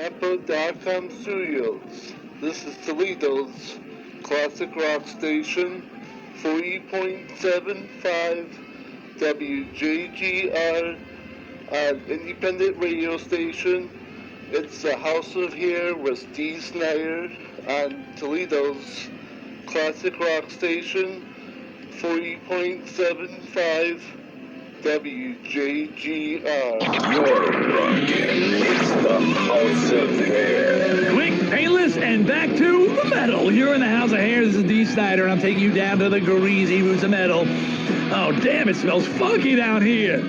Apple.com Studios. This is Toledo's classic rock station, 40.75 wjgr, an independent radio station. It's the House of Hair with Steve Snider on Toledo's classic rock station, 40.75 wjgr. You're rocking. It's the House of Hair. Quick, painless, and back to the metal. You're in the House of Hair. This is Steve Snider, and I'm taking you down to the greasy roots of metal. Oh, damn, it smells funky down here.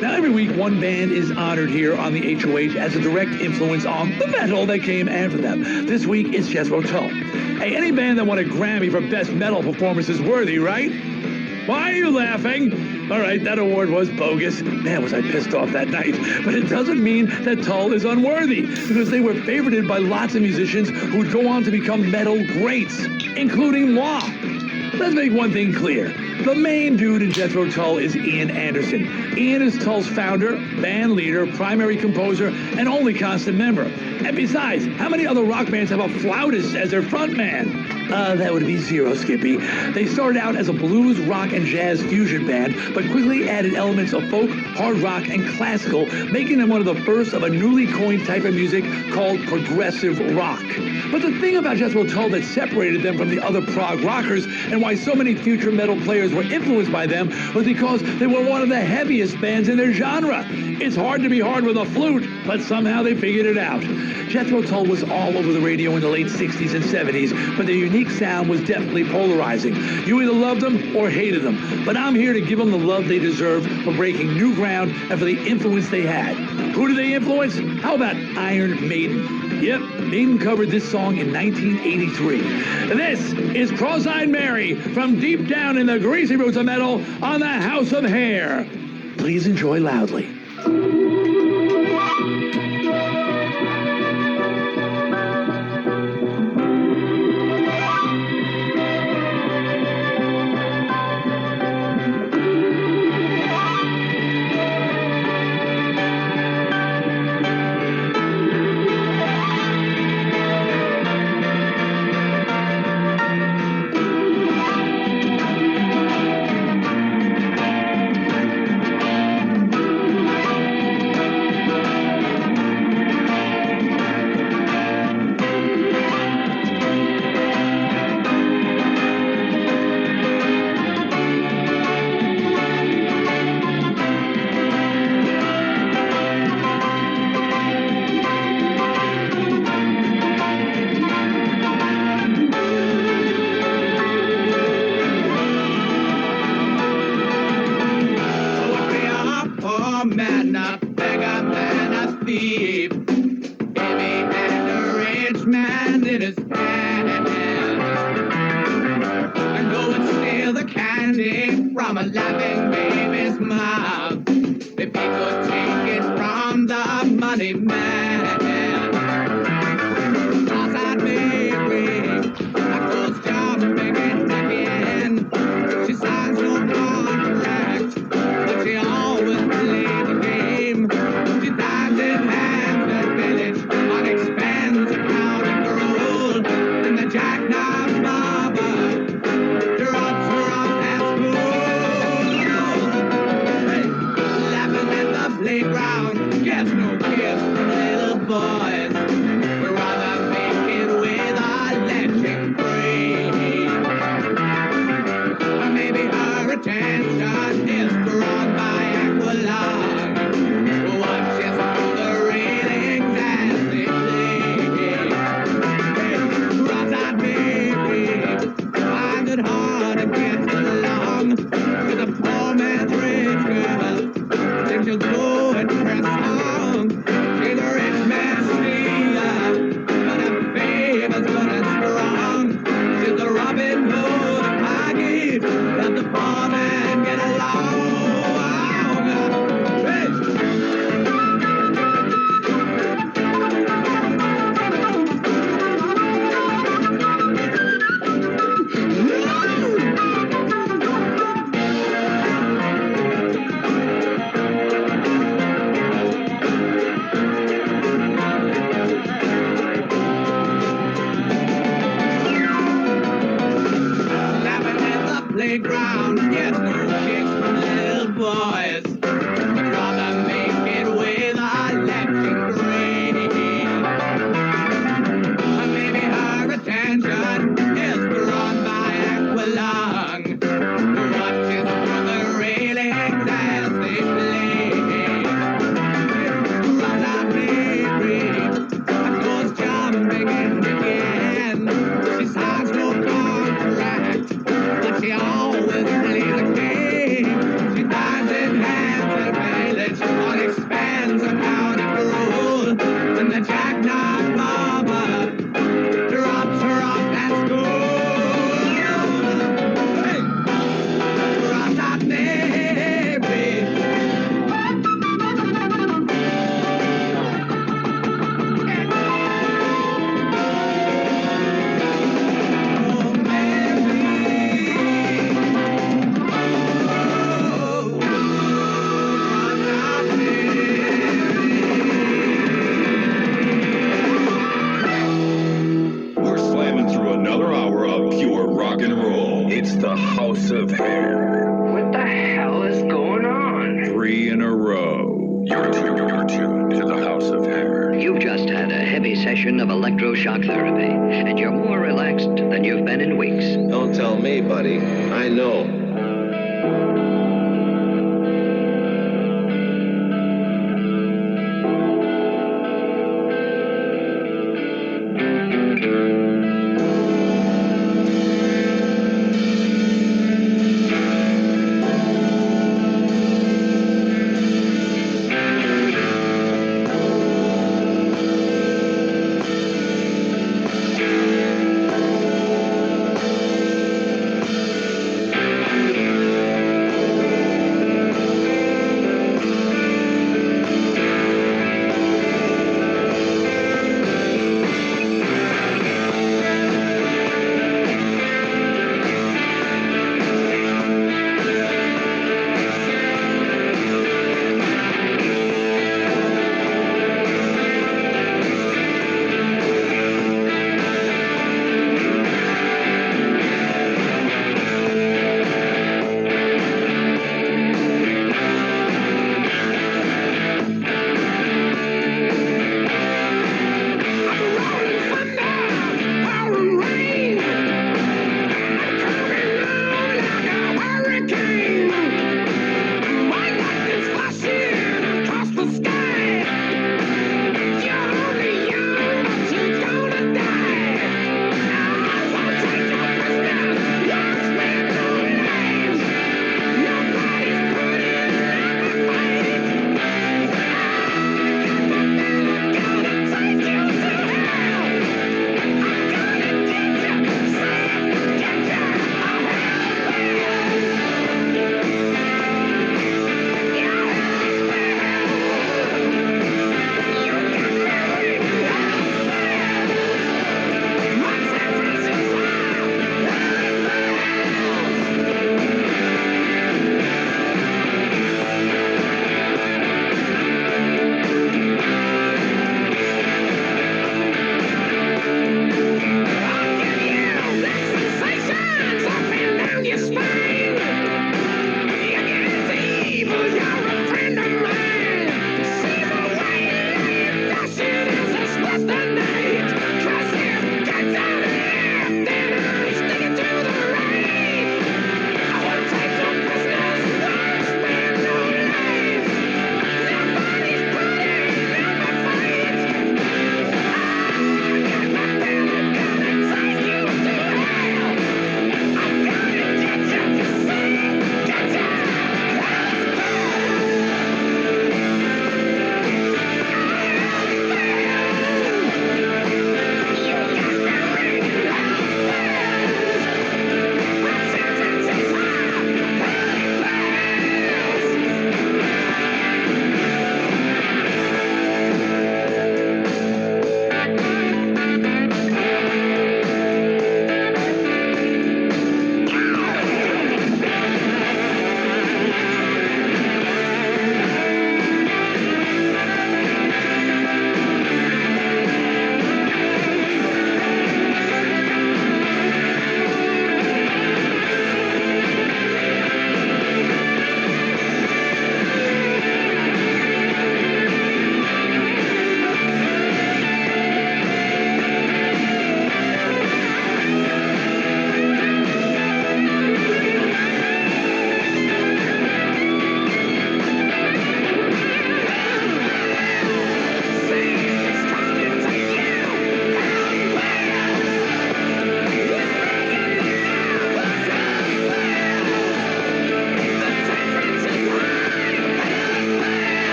Now, every week, one band is honored here on the HOH as a direct influence on the metal that came after them. This week, it's Jethro Tull. Hey, any band that won a Grammy for Best Metal Performance is worthy, right? Why are you laughing? All right, that award was bogus. Man, was I pissed off that night. But it doesn't mean that Tull is unworthy, because they were favorited by lots of musicians who'd go on to become metal greats, including moi. Let's make one thing clear. The main dude in Jethro Tull is Ian Anderson. Ian is Tull's founder, band leader, primary composer, and only constant member. And besides, how many other rock bands have a flautist as their frontman? That would be zero, Skippy. They started out as a blues, rock, and jazz fusion band, but quickly added elements of folk, hard rock, and classical, making them one of the first of a newly coined type of music called progressive rock. But the thing about Jethro Tull that separated them from the other prog rockers, and why so many future metal players were influenced by them, was because they were one of the heaviest bands in their genre. It's hard to be hard with a flute, but somehow they figured it out. Jethro Tull was all over the radio in the late 60s and 70s, but their unique sound was definitely polarizing. You either loved them or hated them, but I'm here to give them the love they deserve for breaking new ground and for the influence they had. Who did they influence? How about Iron Maiden? Yep, Maiden covered this song in 1983. This is Cross-Eyed Mary from deep down in the greasy roots of metal on the House of Hair. Please enjoy loudly. Man, a beggar man, a thief. If he had a rich man in his hand, and go and steal the candy from a laughing baby's mouth. If he could take it from the money man, cross-eyed Mary, that goes jumping in again. She signs no contract, but she always believes. She dives in Hampstead Village on expense account and rule, and the jackknife barber drops her off at school. Laughing at the playground, gets no kiss from little boys. We'd rather make it with our electric brain. Or maybe her attention is drawn by Aqualung. She'll go and press on. She's a rich man's Leah. playground. Yes, no kicks from little boys. I'd rather make it with electric green. Maybe her attention is drawn by Aqualung, who watches for the railings as they play. Right on baby, and goes jumping in again. She signs no contract, but she always plays a game. She dives in hands at village, but expands on how to grow. And the jackknife mama drops her off at school. Hey, right on baby. We're slamming through another hour of pure rock and roll. It's the House of Hair. What the hell is going on? 3 in a row. You're tuned to the House of Hair. You've just had a heavy session of electroshock therapy, and you're more relaxed than you've been in weeks. Don't tell me, buddy. I know.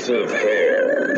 House of Hair.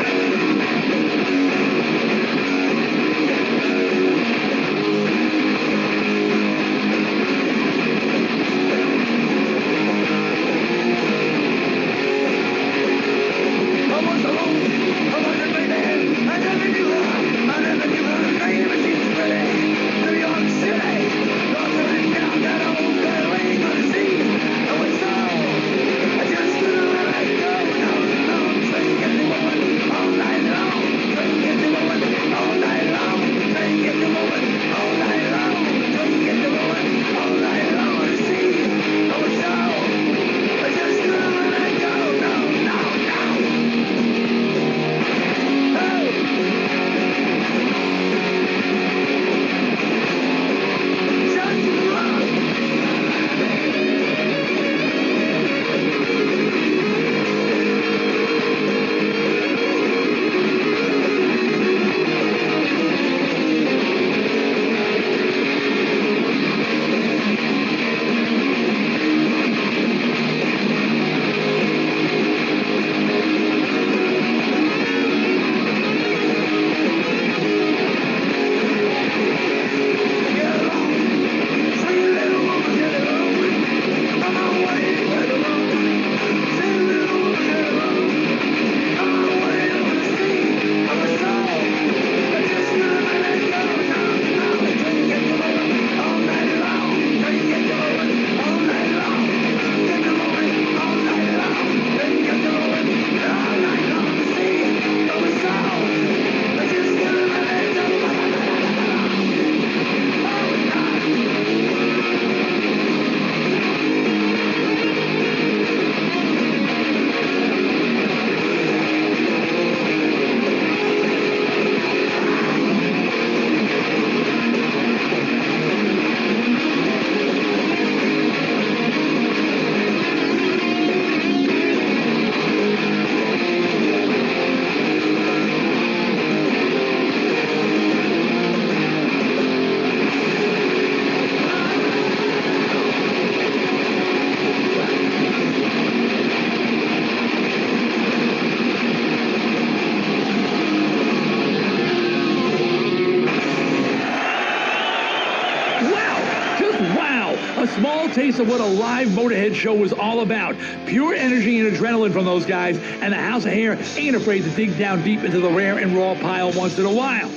A small taste of what a live Motorhead show was all about. Pure energy and adrenaline from those guys, and the House of Hair ain't afraid to dig down deep into the rare and raw pile once in a while.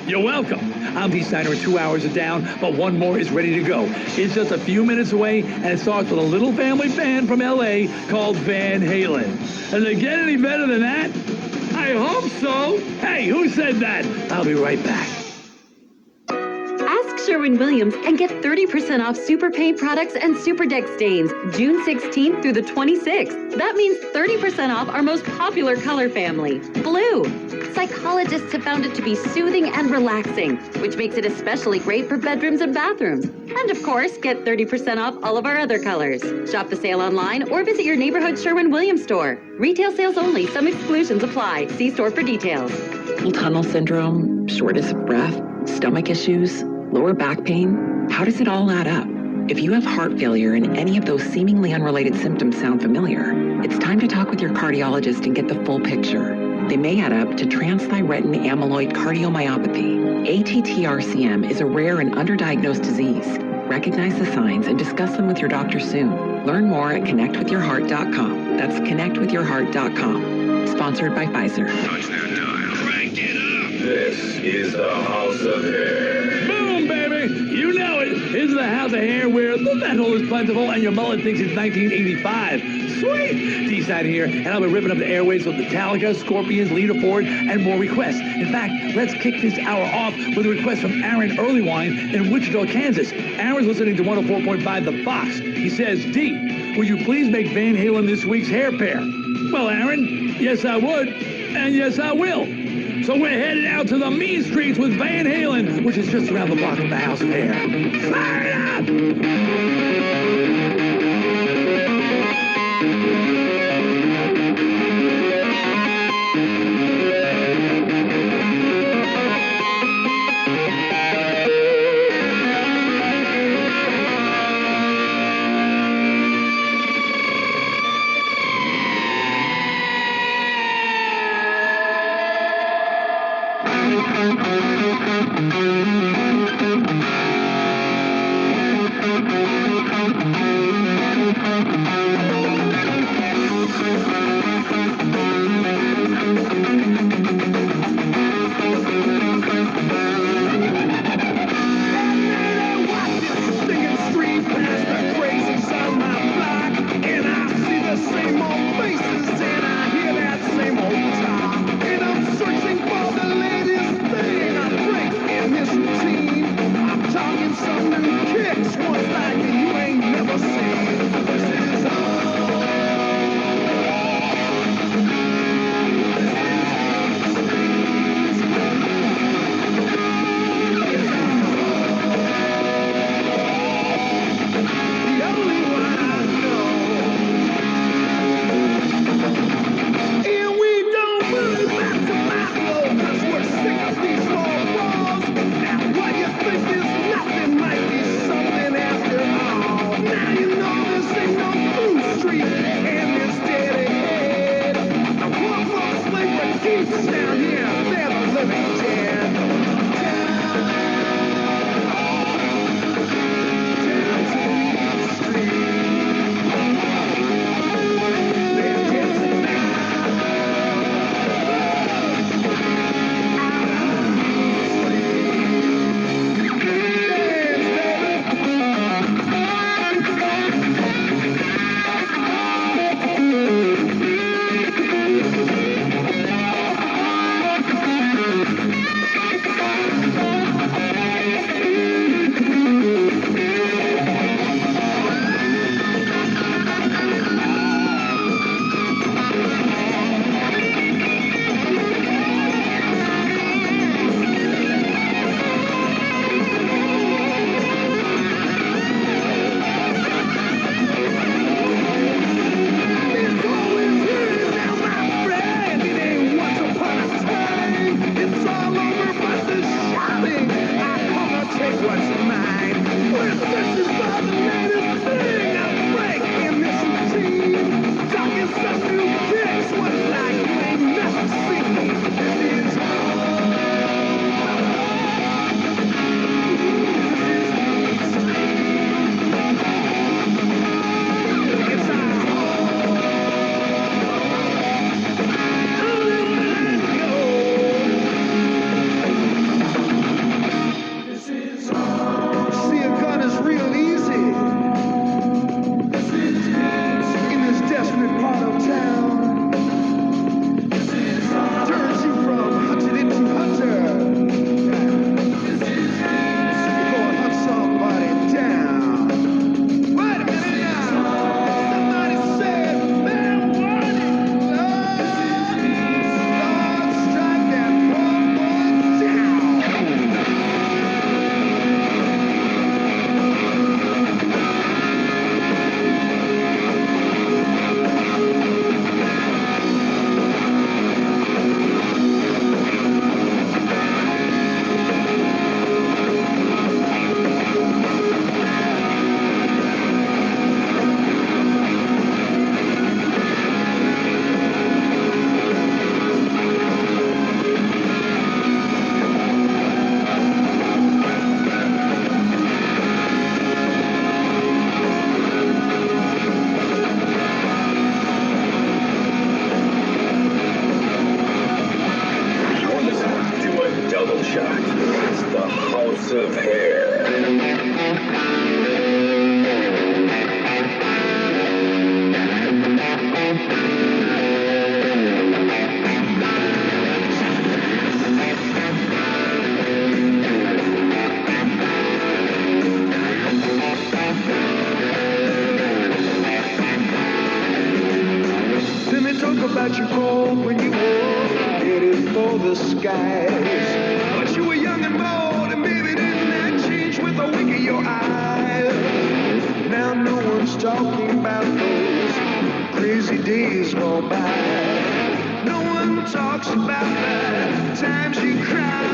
You're welcome. I'm D. Snider, and 2 hours are down, but one more is ready to go. It's just a few minutes away, and it starts with a little family band from L.A. called Van Halen. Does it get any better than that? I hope so. Hey, who said that? I'll be right back. Ask Sherwin-Williams and get 30% off Super Paint products and Super Deck stains June 16th through the 26th. That means 30% off our most popular color family, blue. Psychologists have found it to be soothing and relaxing, which makes it especially great for bedrooms and bathrooms. And of course, get 30% off all of our other colors. Shop the sale online or visit your neighborhood Sherwin-Williams store. Retail sales only. Some exclusions apply. See store for details. Tunnel syndrome, shortness of breath, stomach issues, lower back pain. How does it all add up? If you have heart failure and any of those seemingly unrelated symptoms sound familiar, it's time to talk with your cardiologist and get the full picture. They may add up to transthyretin amyloid cardiomyopathy. ATTR-CM is a rare and underdiagnosed disease. Recognize the signs and discuss them with your doctor soon. Learn more at connectwithyourheart.com. That's connectwithyourheart.com. Sponsored by Pfizer. Touch that dial. Crank it up. This is the House of Hair. Boom, baby! You know it. This is the House of Hair where the metal is plentiful and your mullet thinks it's 1985. Sweet! D-Side here, and I'll be ripping up the airwaves with Metallica, Scorpions, Lita Ford, and more requests. In fact, let's kick this hour off with a request from Aaron Earlywine in Wichita, Kansas. Aaron's listening to 104.5 The Fox. He says, D, will you please make Van Halen this week's hair pair? Well, Aaron, yes I would, and yes I will. So we're headed out to the mean streets with Van Halen, which is just around the block from the House of Hair. Fire it up! talk about your gold when you were headed for the skies. But you were young and bold, and maybe didn't that change with a wink of your eye? Now no one's talking about those crazy days gone by. No one talks about the times you cried.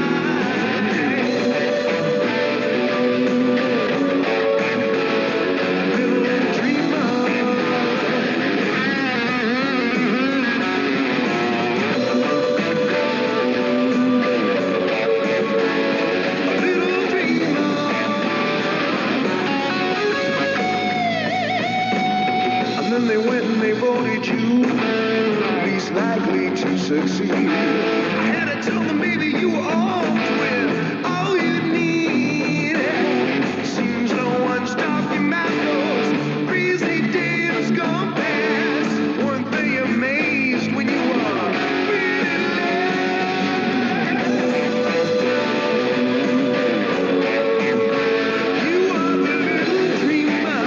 They went and they voted you least likely to succeed. I had to tell them, baby, you were armed with all you need. Seems no one's talking about those crazy days gone past. Weren't they amazed when you were feeling love? You are the little dreamer.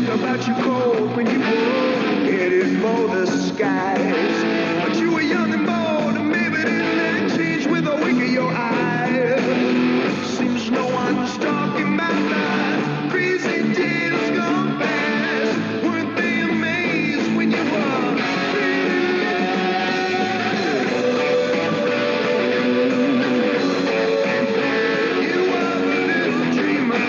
About you cold when you were headed for the skies. But you were young and bold, and maybe didn't that change with a wink of your eye? Seems no one's talking about the crazy days gone past. Weren't they amazed when you were feeling love? You are the little dreamer.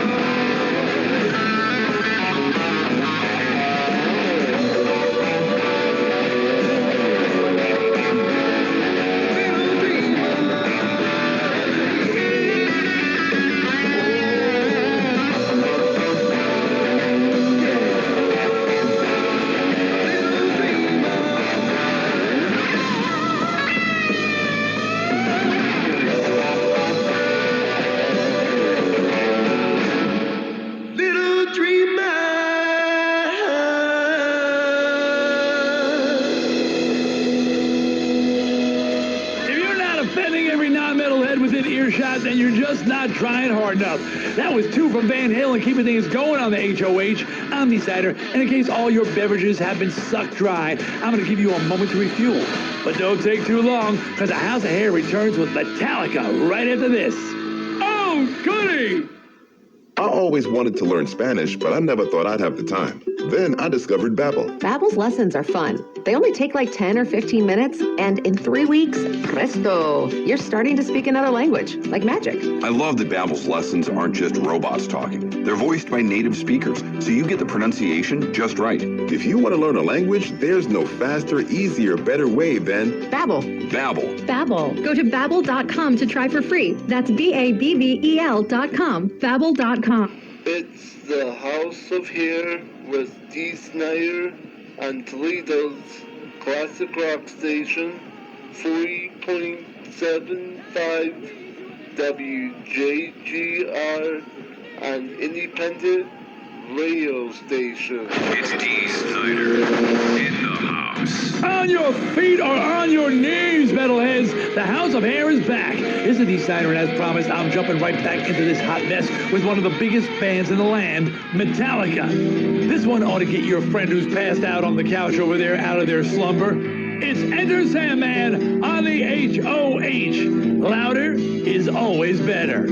Then you're just not trying hard enough. That was two from Van Halen, keeping things going on the HOH. I'm the Snider, and in case all your beverages have been sucked dry, I'm going to give you a moment to refuel. But don't take too long, because the House of Hair returns with Metallica right after this. Oh, goody! I always wanted to learn Spanish, but I never thought I'd have the time. Then I discovered Babbel. Babbel's lessons are fun. They only take like 10 or 15 minutes, and in 3 weeks, presto, you're starting to speak another language, like magic. I love that Babbel's lessons aren't just robots talking. They're voiced by native speakers, so you get the pronunciation just right. If you want to learn a language, there's no faster, easier, better way than Babbel. Babbel. Babbel. Go to babbel.com to try for free. That's BABBEL.com. Babbel.com. It's the House of Hair with D. Snider on Toledo's classic rock station, 40.75 wjgr, an independent radio station. It's D. Snider in the house. On your feet or on your knees, metalheads, the House of Hair is back. This is D. Snider, and as promised, I'm jumping right back into this hot mess with one of the biggest bands in the land, Metallica. This one ought to get your friend who's passed out on the couch over there out of their slumber. It's Enter Sandman on the HOH. Louder is always better.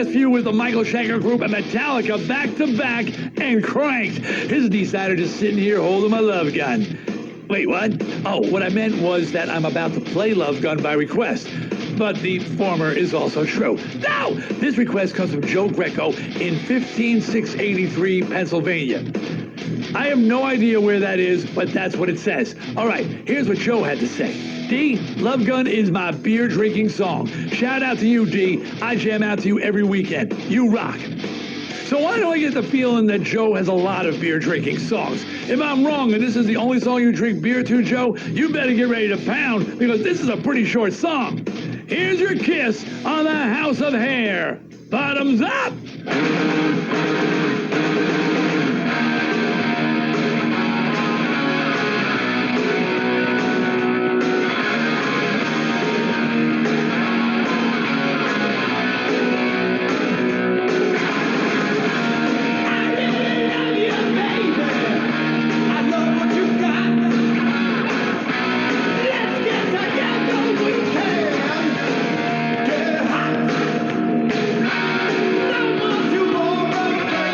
last few was the Michael Schenker Group and Metallica back to back and cranked. Here's a D-sider just sitting here holding my love gun. Wait, what? Oh, what I meant was that I'm about to play Love Gun by request. But the former is also true. No! This request comes from Joe Greco in 15683, Pennsylvania. I have no idea where that is, but that's what it says. All right, here's what Joe had to say. D, Love Gun is my beer drinking song. Shout out to you, D. I jam out to you every weekend. You rock. So why do I get the feeling that Joe has a lot of beer drinking songs? If I'm wrong and this is the only song you drink beer to, Joe, you better get ready to pound because this is a pretty short song. Here's your kiss on the House of Hair. Bottoms up! Don't want you more, baby.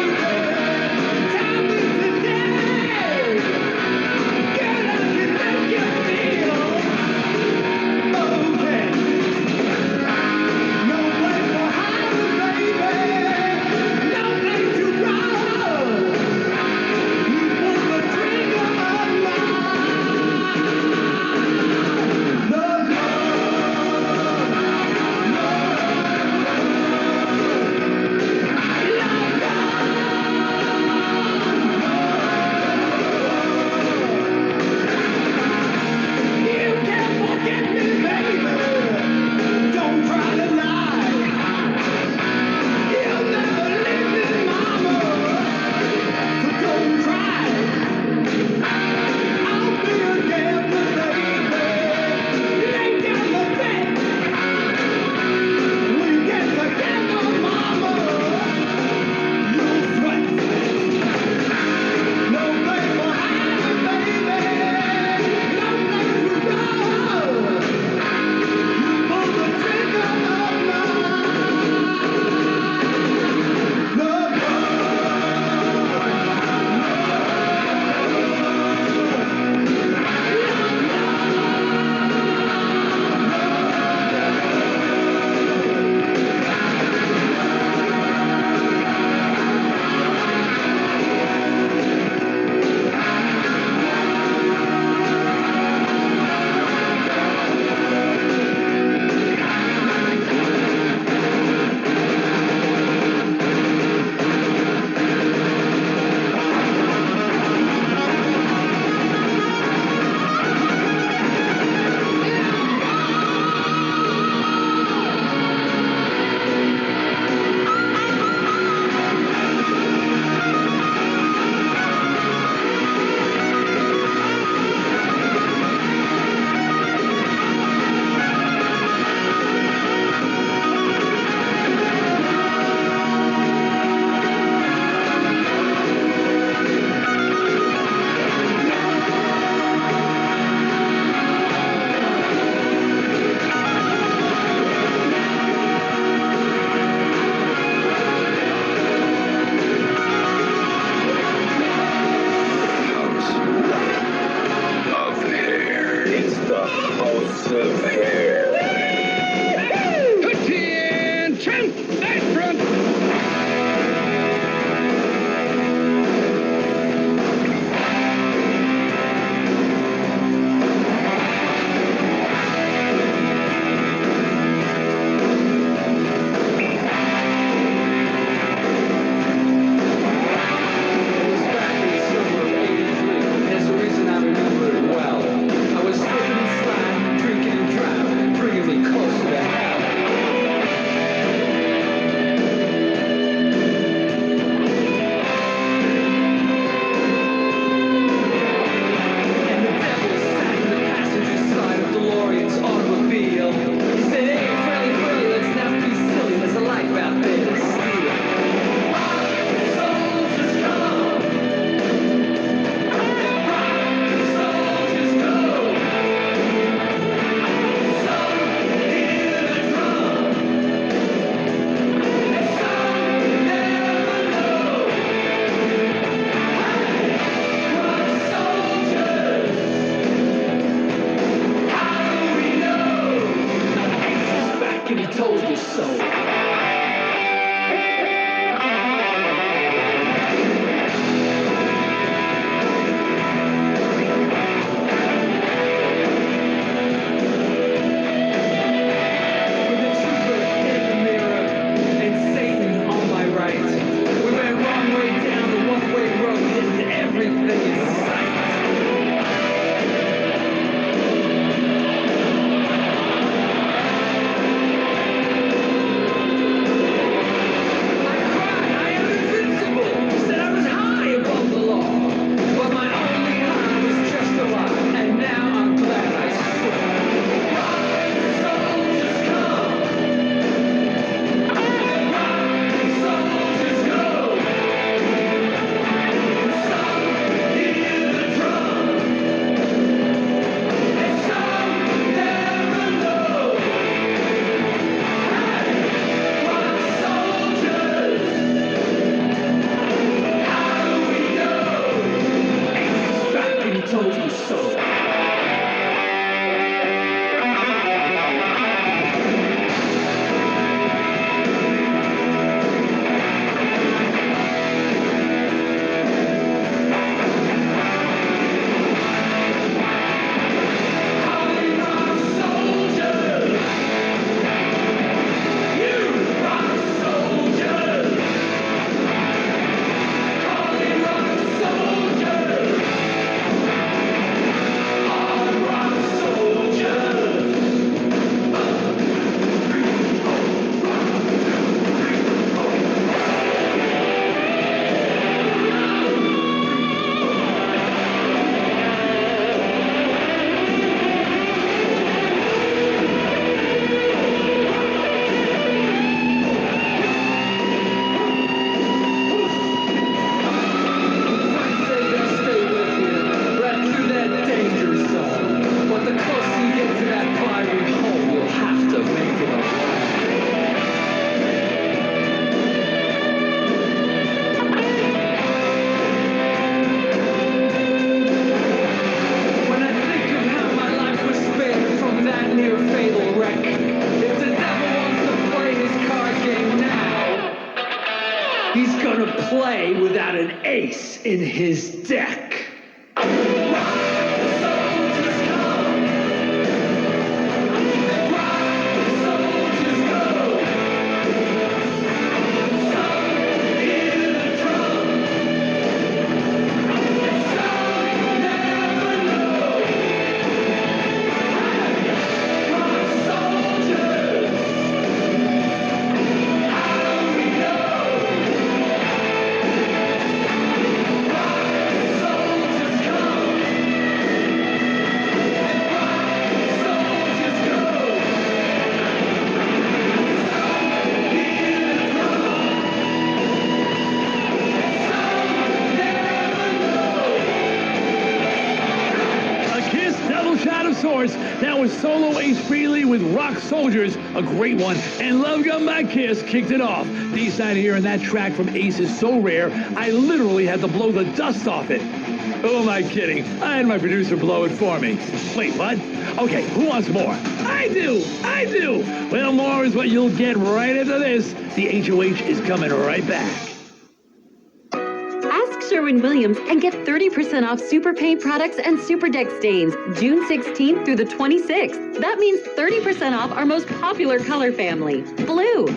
fucking told you so. Play without an ace in his deck. That was solo Ace Frehley with Rock Soldiers, a great one, and Love Gun by Kiss kicked it off. D-side here, and that track from Ace is so rare, I literally had to blow the dust off it. Who am I kidding? I had my producer blow it for me. Wait, what? Okay, who wants more? I do! Well, more is what you'll get right after this. The HOH is coming right back. Sherwin-Williams and get 30% off Super Paint products and Super Deck stains June 16th through the 26th. That means 30% off our most popular color family, blue.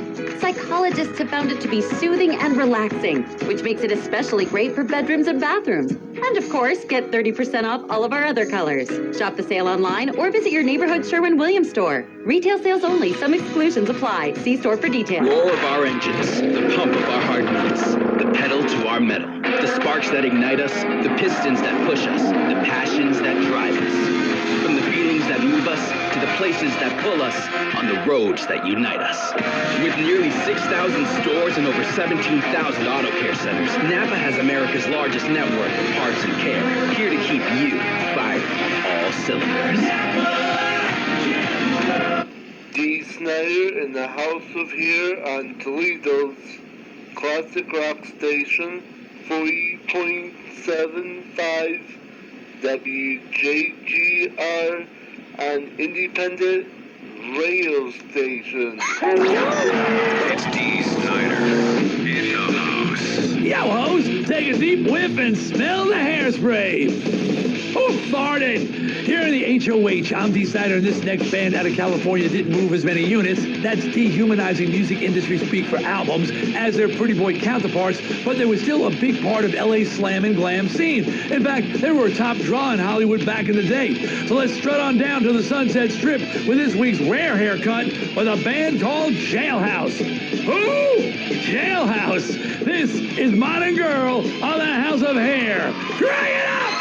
Psychologists have found it to be soothing and relaxing, which makes it especially great for bedrooms and bathrooms. And of course, get 30% off all of our other colors. Shop the sale online or visit your neighborhood Sherwin-Williams store. Retail sales only. Some exclusions apply. See store for details. Roar of our engines, the pump of our heartbeats, the pedal to our metal, the sparks that ignite us, the pistons that push us, the passions that drive us. From the feelings that move us to the places that pull us on the roads that unite us. With nearly 6,000 stores and over 17,000 auto care centers, Napa has America's largest network of parts and care, here to keep you firing on all cylinders. D. Snider in the house of here on Toledo's classic rock station, 40.75 wjgr on independent radio station. It's D. Snider in the house. Yo, host, take a deep whiff and smell the hairspray. Who farted? Here in the HOH, I'm D. Snider, and this next band out of California didn't move as many units. That's dehumanizing music industry speak for albums as their pretty boy counterparts, but they were still a big part of LA's slam and glam scene. In fact, they were a top draw in Hollywood back in the day. So let's strut on down to the Sunset Strip with this week's rare haircut with a band called Jailhouse. Who? Jailhouse. This is Modern Girl on the House of Hair. Crank it up!